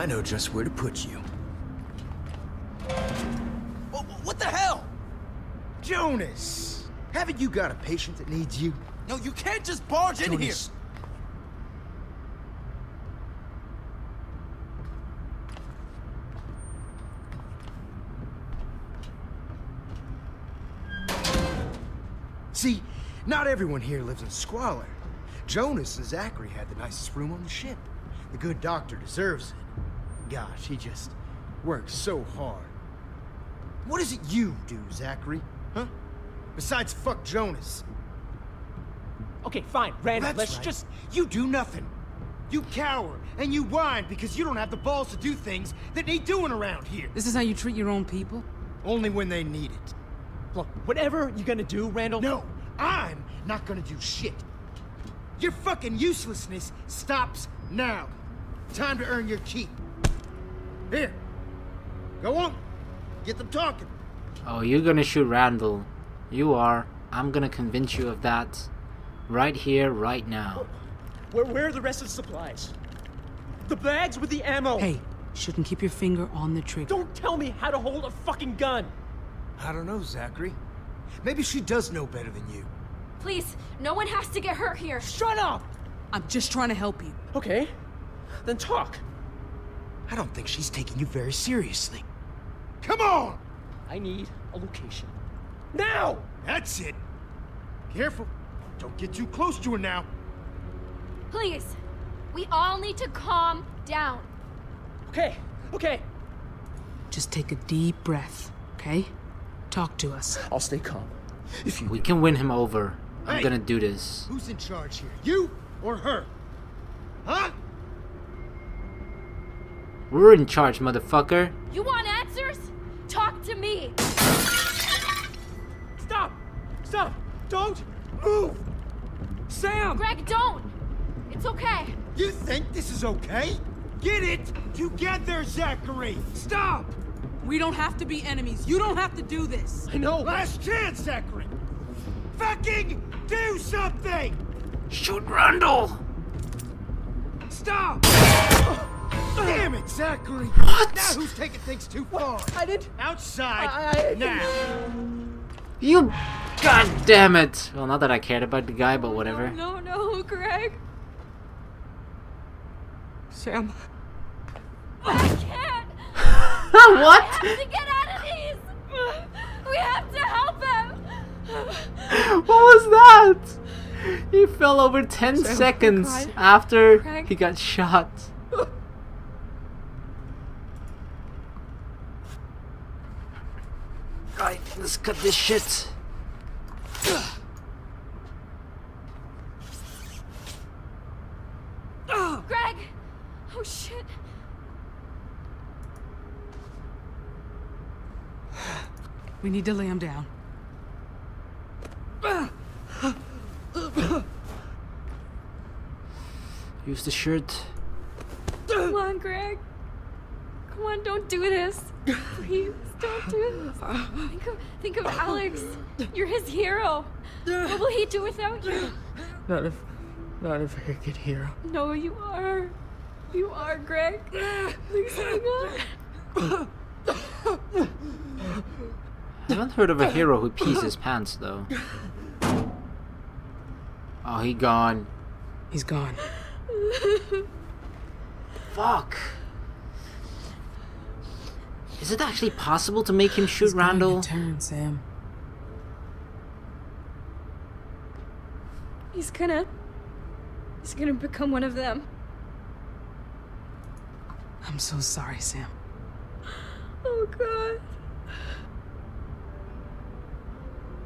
I know just where to put you. What the hell? Jonas! Haven't you got a patient that needs you? No, you can't just barge in here! See, not everyone here lives in squalor. Jonas and Zachary had the nicest room on the ship. The good doctor deserves it. Gosh, he just works so hard. What is it you do, Zachary? Huh? Besides fuck Jonas. Okay, fine, Randall, That's let's right. just... You do nothing. You cower, and you whine because you don't have the balls to do things that need doing around here. This is how you treat your own people? Only when they need it. Look, whatever you're gonna do, Randall... No, I'm not gonna do shit. Your fucking uselessness stops now. Time to earn your keep. Here. Go on. Get them talking. Oh, you're gonna shoot Randall. You are. I'm gonna convince you of that. Right here, right now. Where are the rest of the supplies? The bags with the ammo! Hey, shouldn't keep your finger on the trigger. Don't tell me how to hold a fucking gun! I don't know, Zachary. Maybe she does know better than you. Please, no one has to get hurt here. Shut up! I'm just trying to help you. Okay, then talk. I don't think she's taking you very seriously. Come on! I need a location. Now! That's it. Careful. Don't get too close to her now. Please, we all need to calm down. Okay, okay. Just take a deep breath, okay? Talk to us. I'll stay calm. If you... We can win him over. I'm Hey! gonna do this. Who's in charge here? You or her? Huh? We're in charge, motherfucker. You want answers? Talk to me. Stop! Stop! Don't move! Sam! Greg, don't. It's okay. You think this is okay? Get it together, Zachary! Stop! We don't have to be enemies. You don't have to do this. I know! Last chance, Zachary! Fucking do something! Shoot Randall! Stop! Damn it, Zachary! What? Now who's taking things too far? I did... Outside, now! You... God damn it! Well, not that I cared about the guy, but whatever. No, Greg. Sam. I can't. What? We have to get out of these. We have to help him. What was that? He fell over 10 Sam, seconds Craig. after Craig. he got shot. Right, let's cut this shit. Greg. Oh shit. We need to lay him down. Use the shirt. Come on, Greg. Come on, don't do this. Please, don't do this. Think of Alex. You're his hero. What will he do without you? Not a very good hero. No, you are. You are, Greg. Please hang on. I haven't heard of a hero who pees his pants, though. Oh, he gone. He's gone. Fuck. Is it actually possible to make him shoot He's going Randall? to turn, Sam. He's gonna become one of them. I'm so sorry, Sam. Oh, God.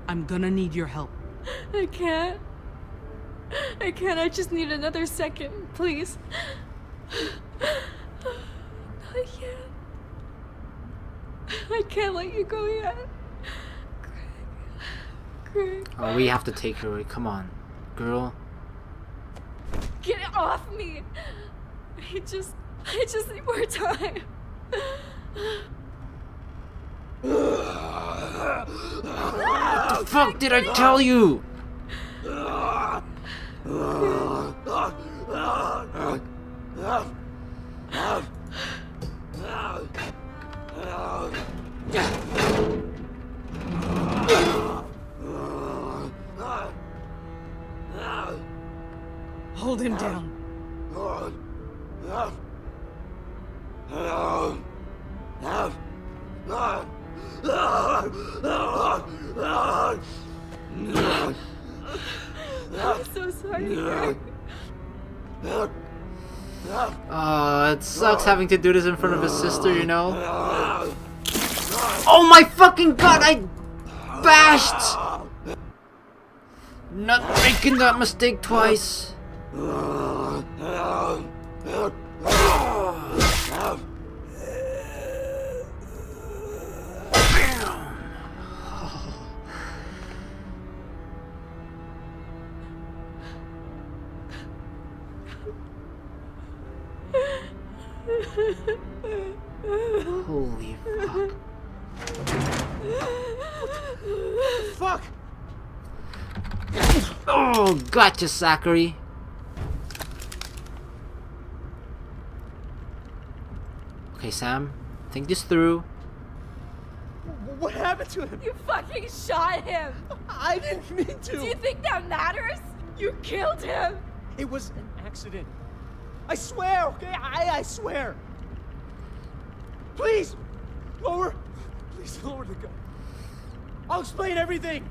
I'm gonna need your help. I can't. I just need another second, please. I can't. I can't let you go yet. Greg. Oh, we have to take her away. Come on, girl. Get it off me. I just need more time. What the fuck did I tell you? Hold him down. I'm so sorry, Greg. It sucks having to do this in front of his sister, you know? Oh my fucking god, I bashed! Not making that mistake twice. Holy fuck. Fuck! Oh, gotcha, Zachary. Okay, Sam, think this through. What happened to him? You fucking shot him. I didn't mean to. Do you think that matters? You killed him. It was an accident. I swear, okay? I swear. Please, please lower the gun. I'll explain everything.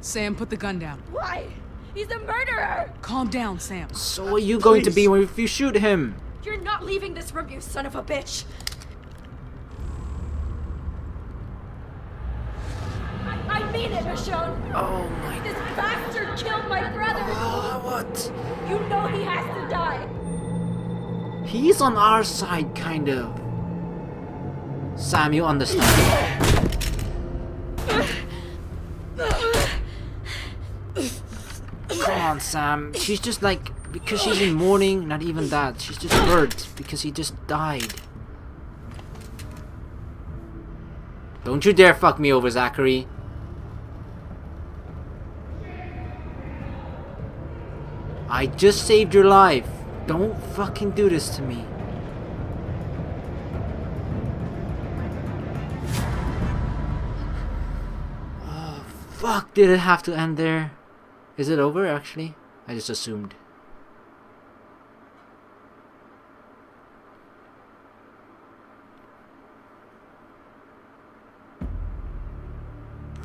Sam, put the gun down. Why? He's a murderer. Calm down, Sam. So are you going to be if you shoot him? You're not leaving this room, you son of a bitch. I mean it, Michonne. Oh my This bastard killed my brother. what? You know he has to die. He's on our side, kind of. Sam, you understand. Come on, Sam. She's just like, because she's in mourning, not even that. She's just hurt because he just died. Don't you dare fuck me over, Zachary. I just saved your life. Don't fucking do this to me. Oh, fuck. Did it have to end there? Is it over, actually? I just assumed.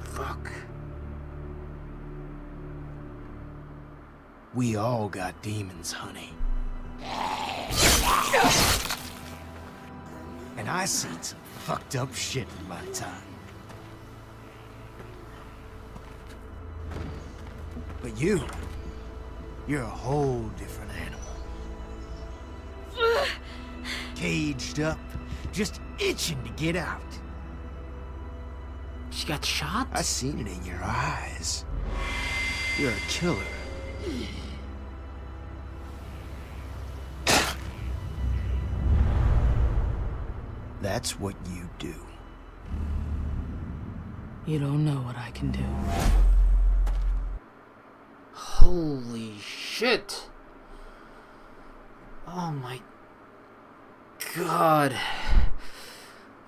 Fuck. We all got demons, honey. And I seen some fucked up shit in my time. But you're a whole different animal. Caged up, just itching to get out. She got shot? I seen it in your eyes. You're a killer. That's what you do. You don't know what I can do. Holy shit. Oh my god.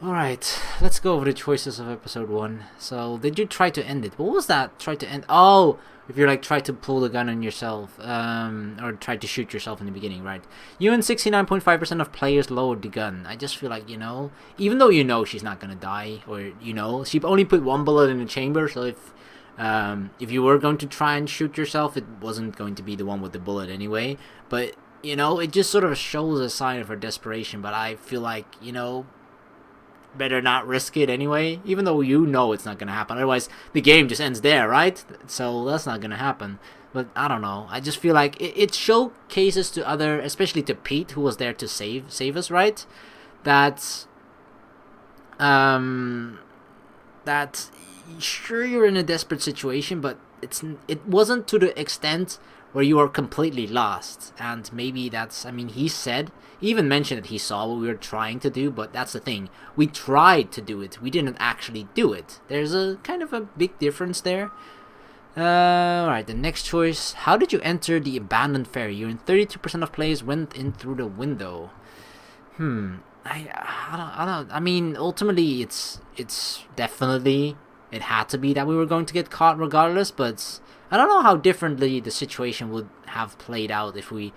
Alright, let's go over the choices of episode 1. So, did you try to end it? What was that? Try to end... Oh! If you're like, try to pull the gun on yourself. Or try to shoot yourself in the beginning, right? You and 69.5% of players lowered the gun. I just feel like, you know... Even though you know she's not gonna die, or, you know... She only put one bullet in the chamber, so if you were going to try and shoot yourself, it wasn't going to be the one with the bullet anyway. But, you know, it just sort of shows a sign of her desperation. But I feel like, you know... better not risk it anyway, even though you know it's not gonna happen. Otherwise, the game just ends there, right? So that's not gonna happen. But I don't know. I just feel like it showcases to other, especially to Pete, who was there to save us, right? That sure, you're in a desperate situation, but it wasn't to the extent where you are completely lost. And maybe that's, I mean, he even mentioned that he saw what we were trying to do, but that's the thing. We tried to do it. We didn't actually do it. There's a kind of a big difference there. Alright, the next choice. How did you enter the abandoned ferry? You and 32% of players went in through the window. I mean, ultimately, it's definitely, it had to be that we were going to get caught regardless, but I don't know how differently the situation would have played out if we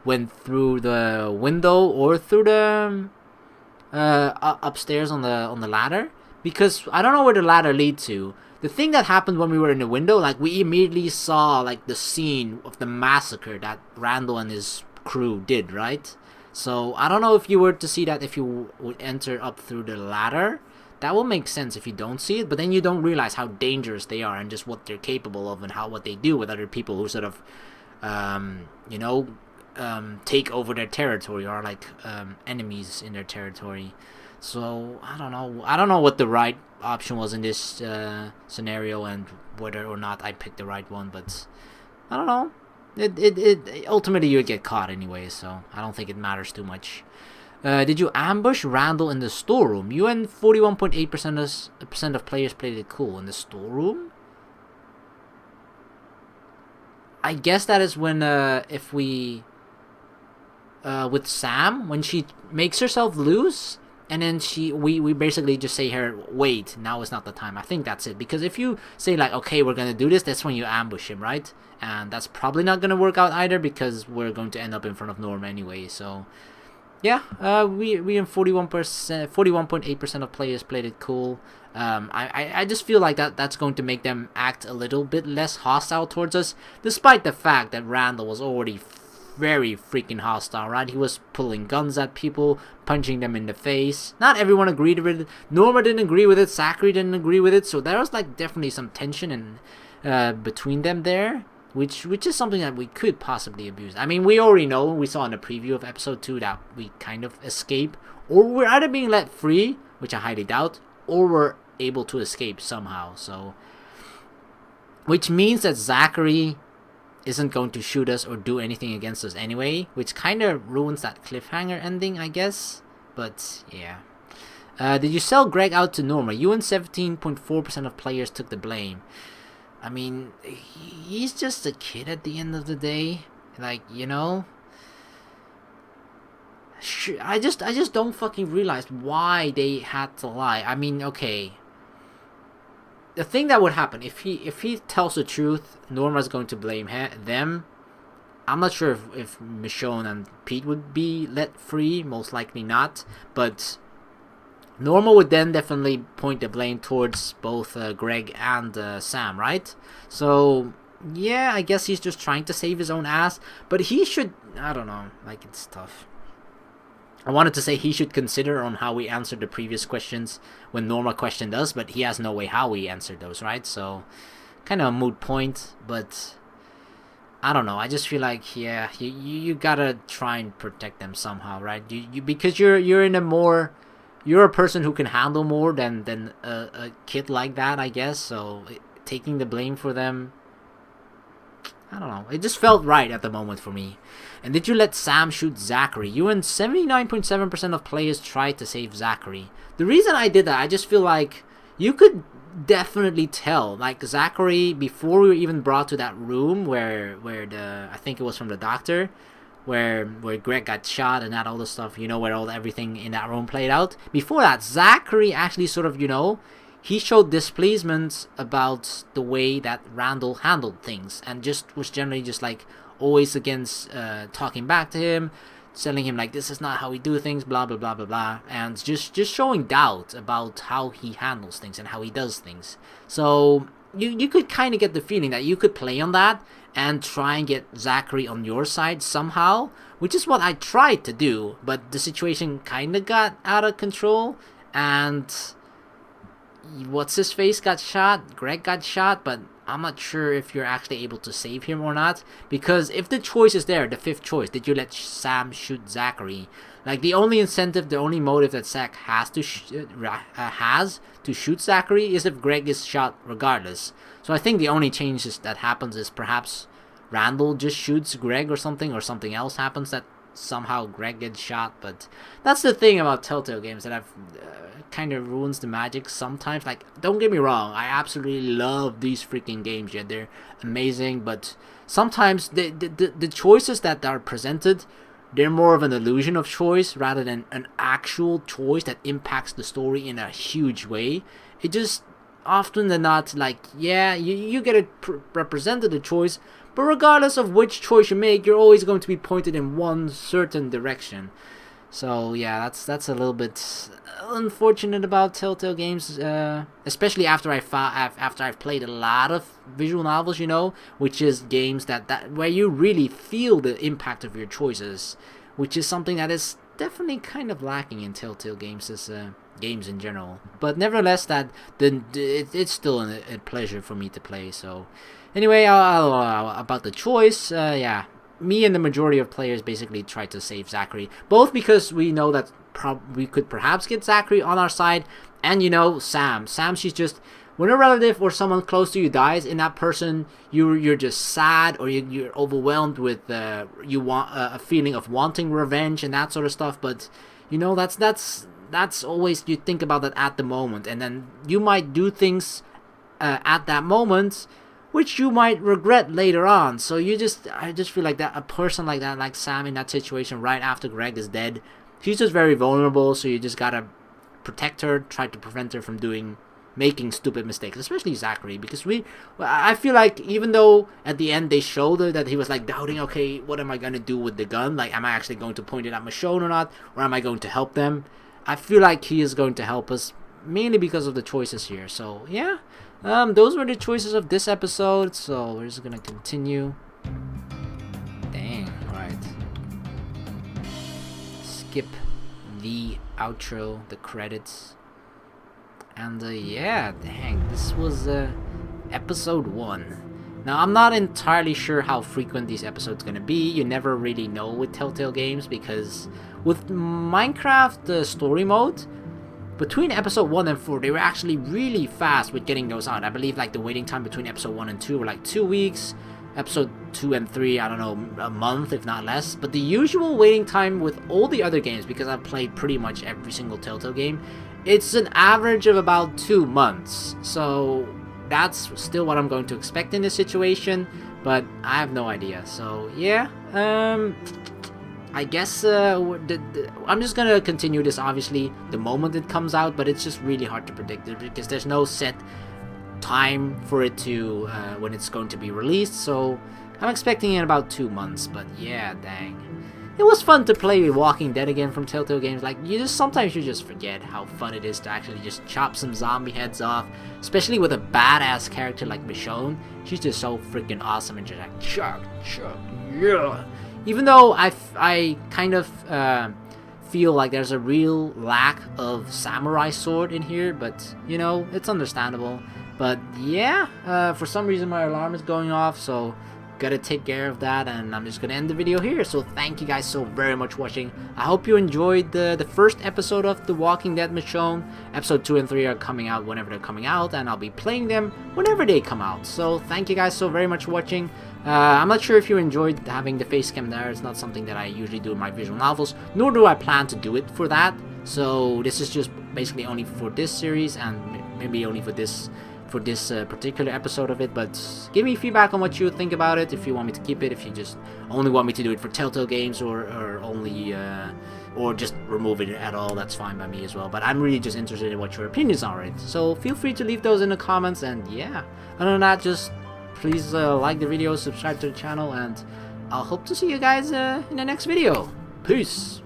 went through the window or through the upstairs on the ladder, because I don't know where the ladder lead to. The thing that happened when we were in the window, like, we immediately saw, like, the scene of the massacre that Randall and his crew did, right? So I don't know if you were to see that if you would enter up through the ladder. That will make sense if you don't see it, but then you don't realize how dangerous they are and just what they're capable of and what they do with other people who sort of, take over their territory, or like enemies in their territory. So I don't know what the right option was in this scenario and whether or not I picked the right one, but I don't know. It ultimately you would get caught anyway, so I don't think it matters too much. Did you ambush Randall in the storeroom? You and 41.8% of players played it cool. In the storeroom? I guess that is when if we with Sam, when she makes herself loose, and then we basically just say her, wait, now is not the time. I think that's it, because if you say like, okay, we're gonna do this, that's when you ambush him, right? And that's probably not gonna work out either, because we're going to end up in front of Norm anyway. So yeah, we in 41.8% of players played it cool. I just feel like that's going to make them act a little bit less hostile towards us, despite the fact that Randall was already very freaking hostile, right? He was pulling guns at people, punching them in the face. Not everyone agreed with it. Norma didn't agree with it. Zachary didn't agree with it. So there was like definitely some tension in between them there, which is something that we could possibly abuse. I mean, we already know, we saw in the preview of episode 2 that we kind of escape, or we're either being let free, which I highly doubt, or we're able to escape somehow. So, which means that Zachary isn't going to shoot us or do anything against us anyway, which kind of ruins that cliffhanger ending, I guess. But yeah. Did you sell Greg out to Norma? You and 17.4% of players took the blame. I mean, he's just a kid at the end of the day. Like, you know, I just don't fucking realize why they had to lie. I mean, okay, the thing that would happen if he tells the truth, Norma's going to blame them. I'm not sure if Michonne and Pete would be let free. Most likely not. But Norma would then definitely point the blame towards both Greg and Sam, right? So yeah, I guess he's just trying to save his own ass. But he should, I don't know, like, it's tough. I wanted to say he should consider on how we answered the previous questions when Norma questioned us, but he has no way how we answered those, right? So, kind of a moot point, but I don't know. I just feel like, yeah, you gotta try and protect them somehow, right? You because you're in a more, you're a person who can handle more than a kid like that, I guess. So taking the blame for them, I don't know. It just felt right at the moment for me. And did you let Sam shoot Zachary? You and 79.7% of players tried to save Zachary. The reason I did that, I just feel like you could definitely tell, like, Zachary, before we were even brought to that room where the, I think it was from the doctor, where Greg got shot and that all the stuff, you know, where everything in that room played out. Before that, Zachary actually sort of, you know, he showed displeasement about the way that Randall handled things, and just was generally just like always against talking back to him, telling him like, this is not how we do things, blah blah blah blah blah, and just showing doubt about how he handles things and how he does things. So you could kind of get the feeling that you could play on that and try and get Zachary on your side somehow, which is what I tried to do, but the situation kind of got out of control, and what's his face got shot, Greg got shot, but I'm not sure if you're actually able to save him or not, because if the choice is there, the fifth choice, did you let Sam shoot Zachary? Like, the only incentive, the only motive that Zach has to shoot Zachary is if Greg is shot regardless. So I think the only changes that happens is perhaps Randall just shoots Greg or something else happens that somehow Greg gets shot. But that's the thing about Telltale Games that I've kind of ruins the magic sometimes. Like, don't get me wrong, I absolutely love these freaking games, yeah, they're amazing, but sometimes the choices that are presented they're more of an illusion of choice rather than an actual choice that impacts the story in a huge way. It just often than not, like, yeah, you get a represented a choice, but regardless of which choice you make, you're always going to be pointed in one certain direction. So yeah, that's a little bit unfortunate about Telltale Games, especially after I've played a lot of visual novels, you know, which is games that where you really feel the impact of your choices, which is something that is definitely kind of lacking in Telltale Games' games in general. But nevertheless, it's still a pleasure for me to play. So anyway, about the choice, yeah. Me and the majority of players basically try to save Zachary, both because we know that we could perhaps get Zachary on our side, and you know, Sam, she's just, when a relative or someone close to you dies, in that person, you're just sad, or you're overwhelmed with you want a feeling of wanting revenge and that sort of stuff. But you know, that's always, you think about that at the moment, and then you might do things at that moment which you might regret later on. So I just feel like that a person like that, like Sam in that situation right after Greg is dead, she's just very vulnerable, so you just gotta protect her, try to prevent her from making stupid mistakes, especially Zachary, because I feel like even though at the end they showed her that he was like doubting, okay, what am I gonna do with the gun? Like, am I actually going to point it at Michonne or not? Or am I going to help them? I feel like he is going to help us, mainly because of the choices here. So yeah, those were the choices of this episode, so we're just gonna continue. Dang, alright. Skip the outro, the credits. And yeah, dang, this was episode 1. Now, I'm not entirely sure how frequent these episodes gonna be. You never really know with Telltale Games, because with Minecraft story mode, between episode 1 and 4, they were actually really fast with getting those out. I believe like the waiting time between episode 1 and 2 were like 2 weeks. Episode 2 and 3, I don't know, a month if not less. But the usual waiting time with all the other games, because I've played pretty much every single Telltale game, it's an average of about 2 months. So that's still what I'm going to expect in this situation, but I have no idea. So yeah, I guess I'm just gonna continue this obviously the moment it comes out, but it's just really hard to predict it because there's no set time for it to when it's going to be released. So I'm expecting in about 2 months. But yeah, dang, it was fun to play Walking Dead again from Telltale Games. Like, sometimes you just forget how fun it is to actually just chop some zombie heads off, especially with a badass character like Michonne. She's just so freaking awesome and just like chop, yeah. Even though I kind of feel like there's a real lack of samurai sword in here, but you know, it's understandable. But yeah, for some reason my alarm is going off, so gotta take care of that, and I'm just gonna end the video here. So thank you guys so very much for watching. I hope you enjoyed the first episode of The Walking Dead Michonne. Episode 2 and 3 are coming out whenever they're coming out, and I'll be playing them whenever they come out. So thank you guys so very much for watching. I'm not sure if you enjoyed having the face cam there. It's not something that I usually do in my visual novels, nor do I plan to do it for that. So this is just basically only for this series, and maybe only for this particular episode of it. But give me feedback on what you think about it, if you want me to keep it, if you just only want me to do it for Telltale Games, or only or just remove it at all. That's fine by me as well, but I'm really just interested in what your opinions are on it, so feel free to leave those in the comments. And yeah, other than that, just please like the video, subscribe to the channel, and I'll hope to see you guys in the next video. Peace.